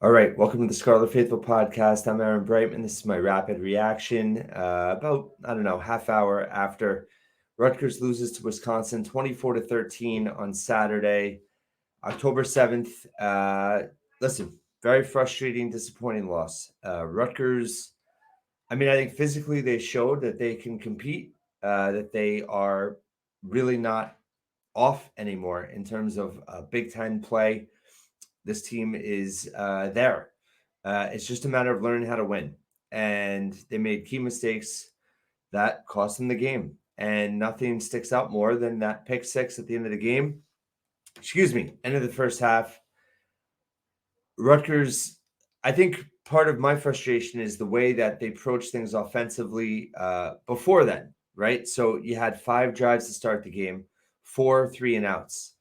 All right, welcome to the Scarlet Faithful podcast. I'm Aaron Brightman. This is my rapid reaction. About half hour after Rutgers loses to Wisconsin, 24-13 on Saturday, October 7th. Listen, very frustrating, disappointing loss. Rutgers. I think physically they showed that they can compete. That they are really not off anymore in terms of Big Ten play. This team is there. It's just a matter of learning how to win. And they made key mistakes that cost them the game. And nothing sticks out more than that pick six at the end of the game. End of the first half. Rutgers, I think part of my frustration is the way that they approach things offensively before then, right? So you had 5 drives to start the game, 4 3 and outs.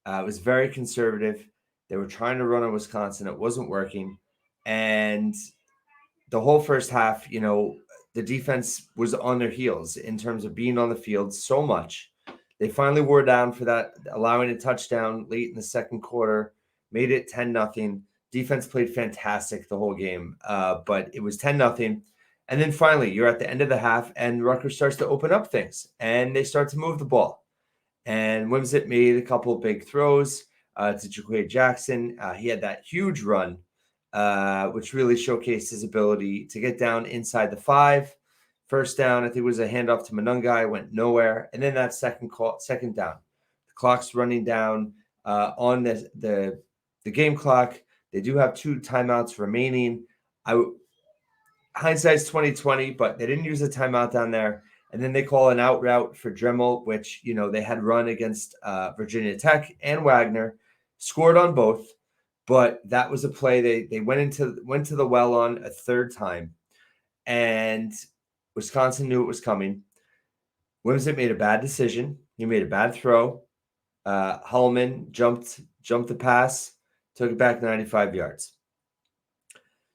It was very conservative. They were trying to run on Wisconsin. It wasn't working. And the whole first half, the defense was on their heels in terms of being on the field so much. They finally wore down for that, allowing a touchdown late in the second quarter, made it 10-0. Defense played fantastic the whole game, but it was 10-0. And then finally, you're at the end of the half, and Rutgers starts to open up things, and they start to move the ball. And Wimsatt made a couple of big throws to Jaquay Jackson. He had that huge run, which really showcased his ability to get down inside the 5. First down, I think it was a handoff to Manungai, went nowhere. And then that second down. The clock's running down on the game clock. They do have 2 timeouts remaining. Hindsight's 2020, but they didn't use a timeout down there. And then they call an out route for Dremel, which, they had run against Virginia Tech and Wagner, scored on both. But that was a play they went to the well on a third time. And Wisconsin knew it was coming. Wimsatt made a bad decision. He made a bad throw. Hullman jumped the pass, took it back 95 yards.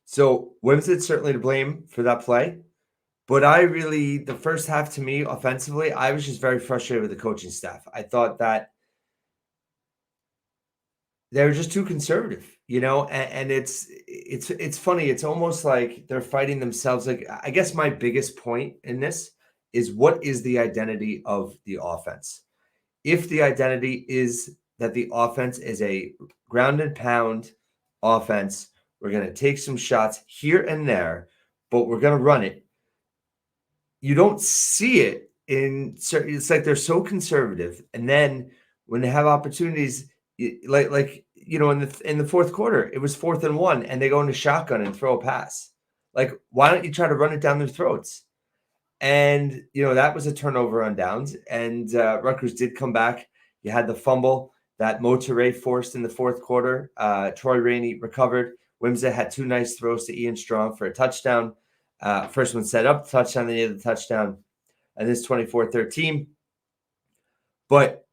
So Wimsatt's certainly to blame for that play. But the first half to me, offensively, I was just very frustrated with the coaching staff. I thought that they were just too conservative, and it's funny. It's almost like they're fighting themselves. Like, I guess my biggest point in this is, what is the identity of the offense? If the identity is that the offense is a ground and pound offense, we're going to take some shots here and there, but we're going to run it. You don't see it it's like they're so conservative. And then when they have opportunities, in the fourth quarter, it was 4th and 1, and they go into shotgun and throw a pass. Like, why don't you try to run it down their throats? And, that was a turnover on downs. And Rutgers did come back. You had the fumble that Motoré forced in the fourth quarter. Troy Rainey recovered. Wimsatt had 2 nice throws to Ian Strong for a touchdown. First one set up the touchdown, then he had the touchdown. And this 24-13. But,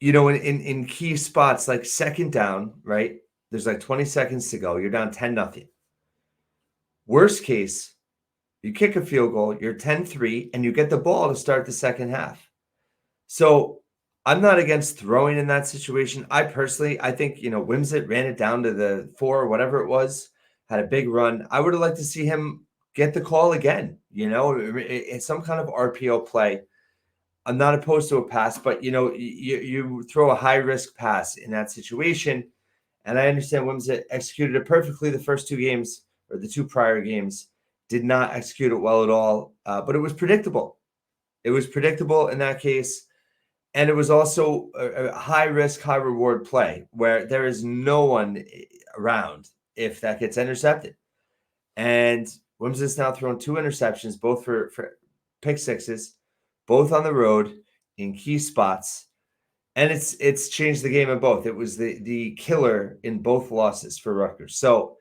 in key spots, like second down, right? There's like 20 seconds to go. You're down 10-0. Worst case, you kick a field goal, you're 10-3, and you get the ball to start the second half. So I'm not against throwing in that situation. I think, Wimsatt ran it down to the 4 or whatever it was, had a big run. I would have liked to see him get the call again, it's some kind of RPO play. I'm not opposed to a pass, but, you throw a high-risk pass in that situation. And I understand Wimsatt executed it perfectly the first 2 games, or the 2 prior games. Did not execute it well at all, but it was predictable. It was predictable in that case. And it was also a high-risk, high-reward play where there is no one around if that gets intercepted. And Wimsatt's now thrown 2 interceptions, both for pick sixes, both on the road in key spots. And it's changed the game in both. It was the killer in both losses for Rutgers. So,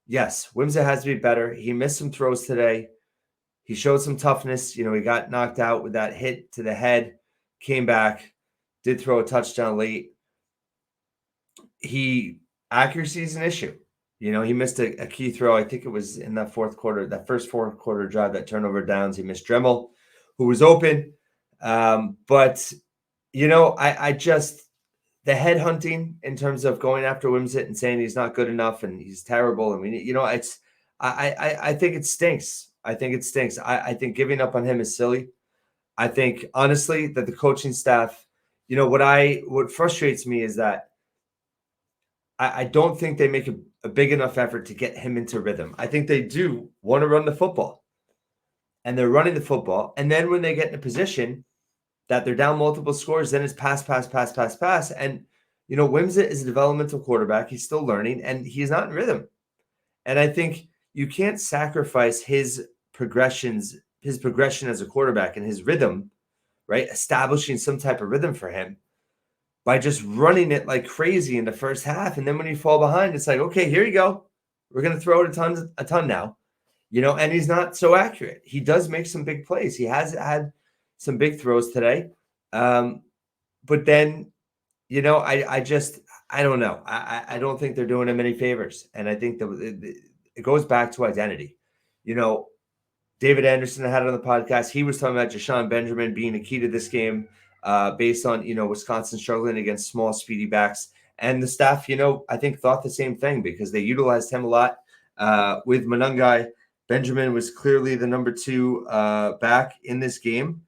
yes, Wimsatt has to be better. He missed some throws today. He showed some toughness. He got knocked out with that hit to the head, came back, did throw a touchdown late. Accuracy is an issue. He missed a key throw. I think it was in that fourth quarter, that first fourth quarter drive, that turnover downs. He missed Dremel, who was open. But, I just the head hunting in terms of going after Wimsett and saying he's not good enough and he's terrible. I mean, it's I think it stinks. I think it stinks. I think giving up on him is silly. I think honestly that the coaching staff, what frustrates me is that I don't think they make a big enough effort to get him into rhythm. I think they do want to run the football, and they're running the football. And then when they get in a position that they're down multiple scores, then it's pass, pass, pass, pass, pass. And, Wimsett is a developmental quarterback. He's still learning, and he's not in rhythm. And I think you can't sacrifice his progression as a quarterback and his rhythm, right? Establishing some type of rhythm for him by just running it like crazy in the first half. And then when you fall behind, it's like, okay, here you go. We're going to throw it a ton now, and he's not so accurate. He does make some big plays. He has had some big throws today. But then, I don't know. I don't think they're doing him any favors. And I think that it goes back to identity. David Anderson, I had it on the podcast. He was talking about Jashawn Benjamin being the key to this game based on, Wisconsin struggling against small, speedy backs. And the staff, I think thought the same thing because they utilized him a lot with Monangai. Benjamin was clearly the number 2 back in this game.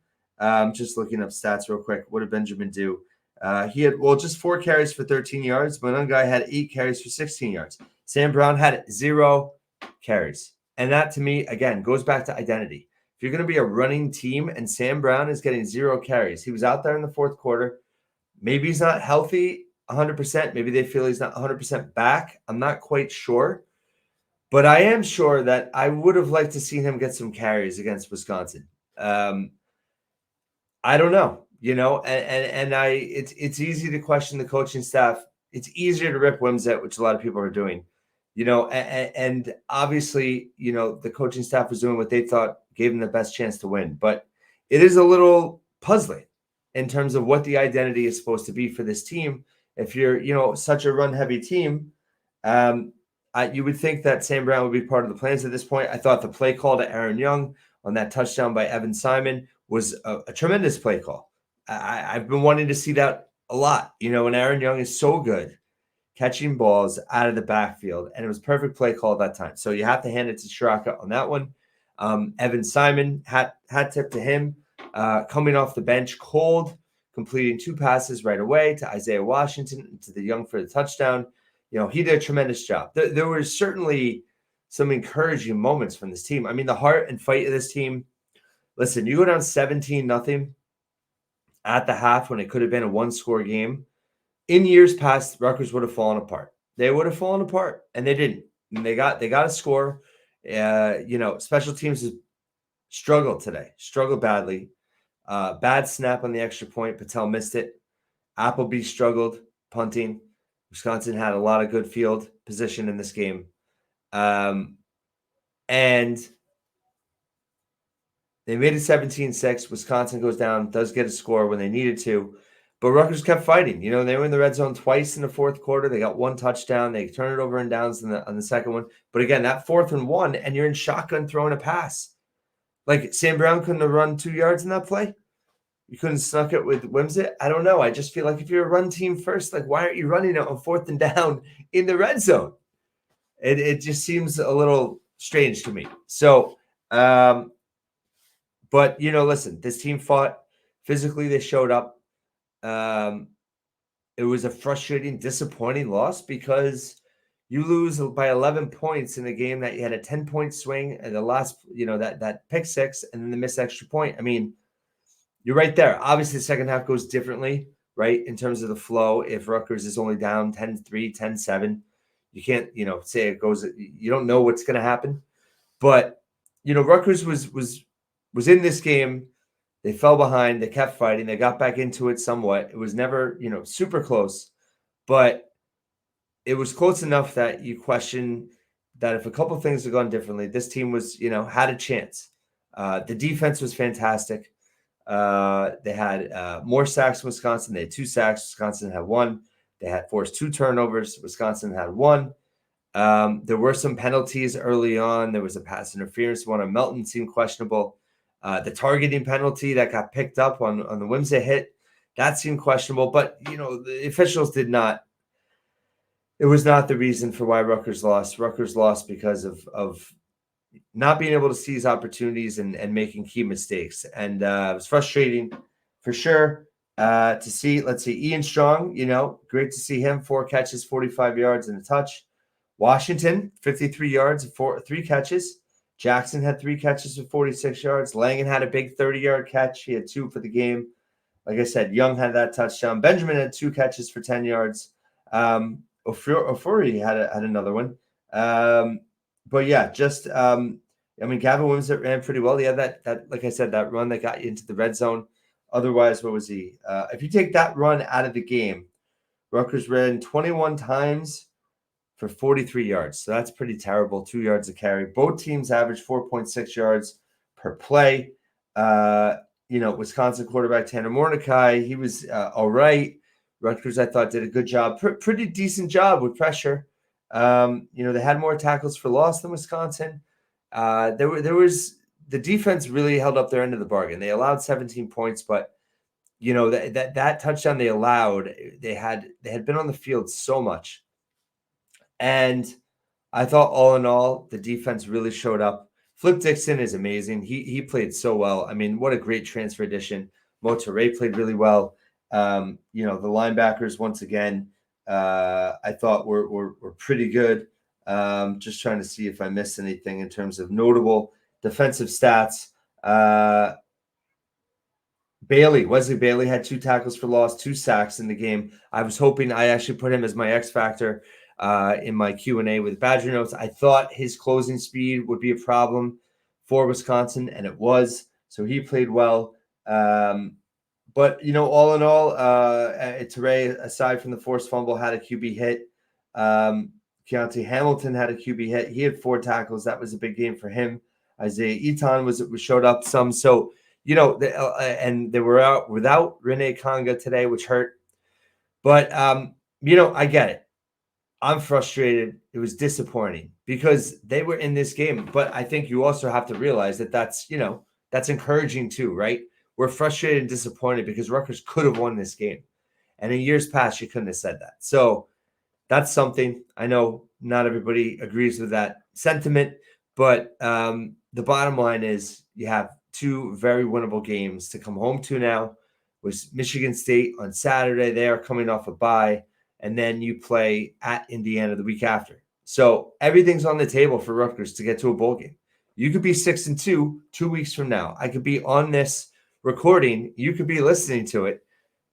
Just looking up stats real quick. What did Benjamin do? He had, just 4 carries for 13 yards. Monangai had 8 carries for 16 yards. Sam Brown had 0 carries. And that, to me, again, goes back to identity. If you're going to be a running team and Sam Brown is getting 0 carries, he was out there in the fourth quarter. Maybe he's not healthy 100%. Maybe they feel he's not 100% back. I'm not quite sure. But I am sure that I would have liked to see him get some carries against Wisconsin. I don't know, and it's easy to question the coaching staff. It's easier to rip Wimsett, which a lot of people are doing. And obviously, the coaching staff was doing what they thought gave them the best chance to win. But it is a little puzzling in terms of what the identity is supposed to be for this team. If you're, such a run-heavy team, you would think that Sam Brown would be part of the plans at this point. I thought the play call to Aaron Young on that touchdown by Evan Simon was a tremendous play call. I've been wanting to see that a lot, and Aaron Young is so good catching balls out of the backfield, and it was perfect play call at that time. So you have to hand it to Straka on that one. Evan Simon, hat tip to him, coming off the bench cold, completing 2 passes right away to Isaiah Washington, to the Young for the touchdown. He did a tremendous job. There were certainly some encouraging moments from this team. I mean, the heart and fight of this team. Listen, you go down 17-0 at the half when it could have been a 1-score game. In years past, Rutgers would have fallen apart. They would have fallen apart, and they didn't. And they got a score. Special teams has struggled badly. Bad snap on the extra point. Patel missed it. Appleby struggled punting. Wisconsin had a lot of good field position in this game. And they made it 17-6. Wisconsin goes down, does get a score when they needed to. But Rutgers kept fighting. They were in the red zone twice in the fourth quarter. They got 1 touchdown. They turned it over in downs on the second one. But again, that 4th and 1, and you're in shotgun throwing a pass. Like, Sam Brown couldn't have run 2 yards in that play? You couldn't snuck it with Wimsett? I don't know. I just feel like if you're a run team first, like, why aren't you running it on 4th and down in the red zone? It just seems a little strange to me. So, but, listen, this team fought. Physically, they showed up. It was a frustrating, disappointing loss because you lose by 11 points in a game that you had a 10-point swing and the last, that pick six and then the missed extra point. I mean, you're right there. Obviously, the second half goes differently, right, in terms of the flow. If Rutgers is only down 10-3, 10-7, you can't, say it goes. You don't know what's going to happen. But, Rutgers was in this game. They fell behind. They kept fighting. They got back into it somewhat. It was never, super close, but it was close enough that you question that if a couple things had gone differently, this team was, had a chance. The defense was fantastic. They had more sacks in Wisconsin. They had 2 sacks. Wisconsin had 1. They had forced 2 turnovers. Wisconsin had 1. There were some penalties early on. There was a pass interference. One on Melton seemed questionable. The targeting penalty that got picked up on the Wimsett hit That seemed questionable, but the officials did not. It was not the reason for why Rutgers lost. Rutgers lost because of not being able to seize opportunities and making key mistakes. And it was frustrating for sure to see. Let's see, Ian Strong, great to see him. 4 catches, 45 yards, and a touch. Washington, 53 yards, 3 catches. Jackson had 3 catches for 46 yards. Langan had a big 30-yard catch. He had 2 for the game. Like I said, Young had that touchdown. Benjamin had 2 catches for 10 yards. Ofuri had another one. But yeah, just Gavin Wimsatt ran pretty well. He had that like I said, that run that got you into the red zone. Otherwise, what was he? If you take that run out of the game, Rutgers ran 21 times for 43 yards. So that's pretty terrible. 2 yards a carry. Both teams averaged 4.6 yards per play. Wisconsin quarterback Tanner Mordecai, he was all right. Rutgers, I thought, did a good job. Pretty decent job with pressure. They had more tackles for loss than Wisconsin. There was the defense really held up their end of the bargain. They allowed 17 points, but that touchdown they allowed, they had been on the field so much. And I thought all in all, the defense really showed up. Flip Dixon is amazing. He played so well. I mean, what a great transfer addition. Monterey played really well. The linebackers, once again, I thought were pretty good. Just trying to see if I missed anything in terms of notable defensive stats. Wesley Bailey had 2 tackles for loss, 2 sacks in the game. I was hoping I actually put him as my X factor in my Q&A with Badger Notes. I thought his closing speed would be a problem for Wisconsin, and it was. So he played well. But, all in all, Teray, aside from the forced fumble, had a QB hit. Keontae Hamilton had a QB hit. He had 4 tackles. That was a big game for him. Isaiah Eaton was showed up some. So, and they were out without Rene Conga today, which hurt. But, I get it. I'm frustrated. It was disappointing because they were in this game. But I think you also have to realize that that's encouraging too, right? We're frustrated and disappointed because Rutgers could have won this game. And in years past, you couldn't have said that. So that's something. I know not everybody agrees with that sentiment, but the bottom line is you have 2 very winnable games to come home to now. Was Michigan State on Saturday. They are coming off a bye. And then you play at Indiana the week after. So everything's on the table for Rutgers to get to a bowl game. You could be 6-2 2 weeks from now. I could be on this recording. You could be listening to it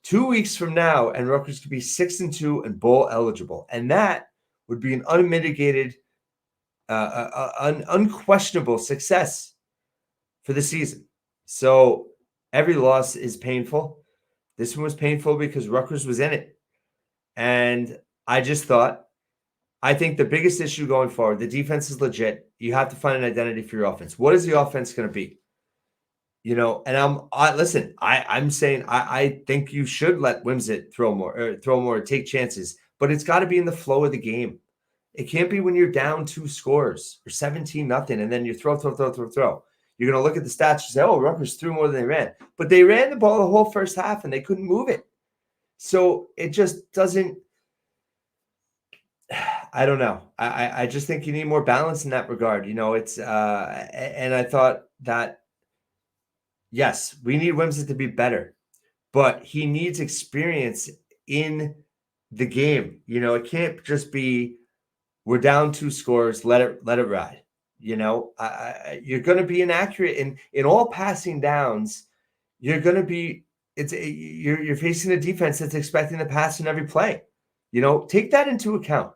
2 weeks from now, and Rutgers could be 6-2 and bowl eligible. And that would be an unmitigated, an unquestionable success for the season. So every loss is painful. This one was painful because Rutgers was in it. And I think the biggest issue going forward, the defense is legit. You have to find an identity for your offense. What is the offense going to be? And I'm saying I think you should let Wimsatt throw more, take chances, but it's got to be in the flow of the game. It can't be when you're down 2 scores or 17-0, and then you throw. You're going to look at the stats and say, oh, Rutgers threw more than they ran. But they ran the ball the whole first half, and they couldn't move it. So it just doesn't – I don't know. I just think you need more balance in that regard. It's and I thought that, yes, we need Wimsatt to be better, but he needs experience in the game. It can't just be we're down 2 scores, let it ride. You're going to be inaccurate in all passing downs. You're going to be you're facing a defense that's expecting to pass in every play. Take that into account.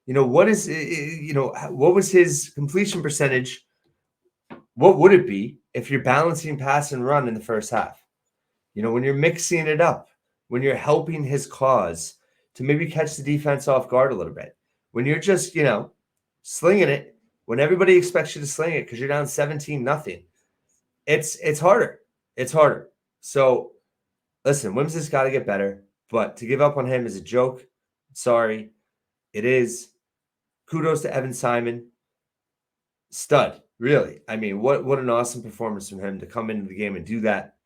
What was his completion percentage? What would it be if you're balancing pass and run in the first half? When you're mixing it up, when you're helping his cause to maybe catch the defense off guard a little bit. When you're just, slinging it, when everybody expects you to sling it because you're down 17-0, it's harder. It's harder. So, listen, Wimsatt's got to get better, but to give up on him is a joke. Sorry. It is. Kudos to Evan Simon. Stud, really. I mean, what an awesome performance from him to come into the game and do that.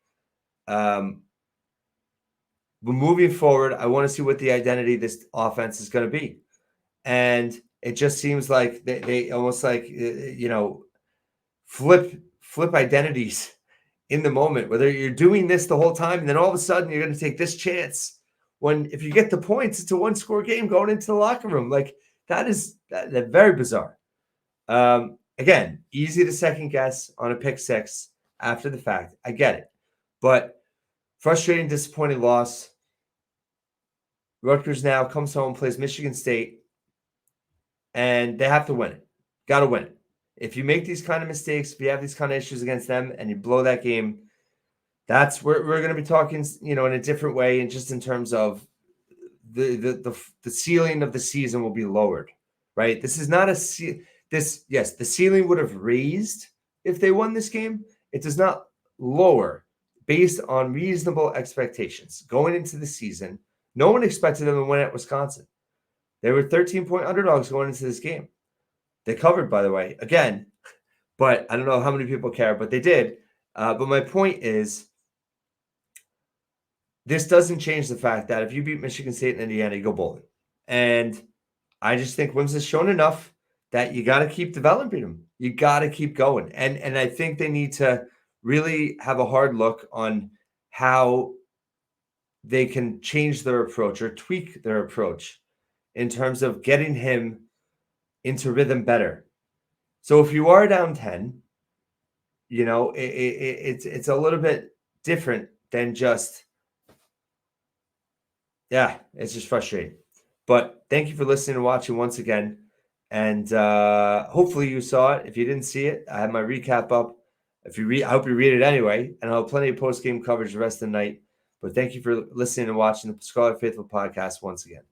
But moving forward, I want to see what the identity of this offense is going to be. And it just seems like they almost like, flip identities in the moment, whether you're doing this the whole time and then all of a sudden you're going to take this chance when if you get the points, it's a one-score game going into the locker room. Like that very bizarre. Again, easy to second guess on a pick six after the fact. I get it. But frustrating, disappointing loss. Rutgers now comes home, plays Michigan State, and they have to win it. Got to win it. If you make these kind of mistakes, if you have these kind of issues against them and you blow that game, that's where we're going to be talking, in a different way, and just in terms of the ceiling of the season will be lowered, right? This is not yes, the ceiling would have raised if they won this game. It does not lower based on reasonable expectations going into the season. No one expected them to win at Wisconsin. They were 13-point underdogs going into this game. They covered, by the way, again, but I don't know how many people care, but they did. But my point is, this doesn't change the fact that if you beat Michigan State and Indiana, you go bowling. And I just think Wims has shown enough that you got to keep developing them. You got to keep going. And I think they need to really have a hard look on how they can change their approach or tweak their approach in terms of getting him into rhythm better. So if you are down 10, it's a little bit different than just, it's just frustrating. But thank you for listening and watching once again. And hopefully you saw it. If you didn't see it, I have my recap up. If you read, I hope you read it anyway. And I'll have plenty of post-game coverage the rest of the night. But thank you for listening and watching the Scholar Faithful podcast once again.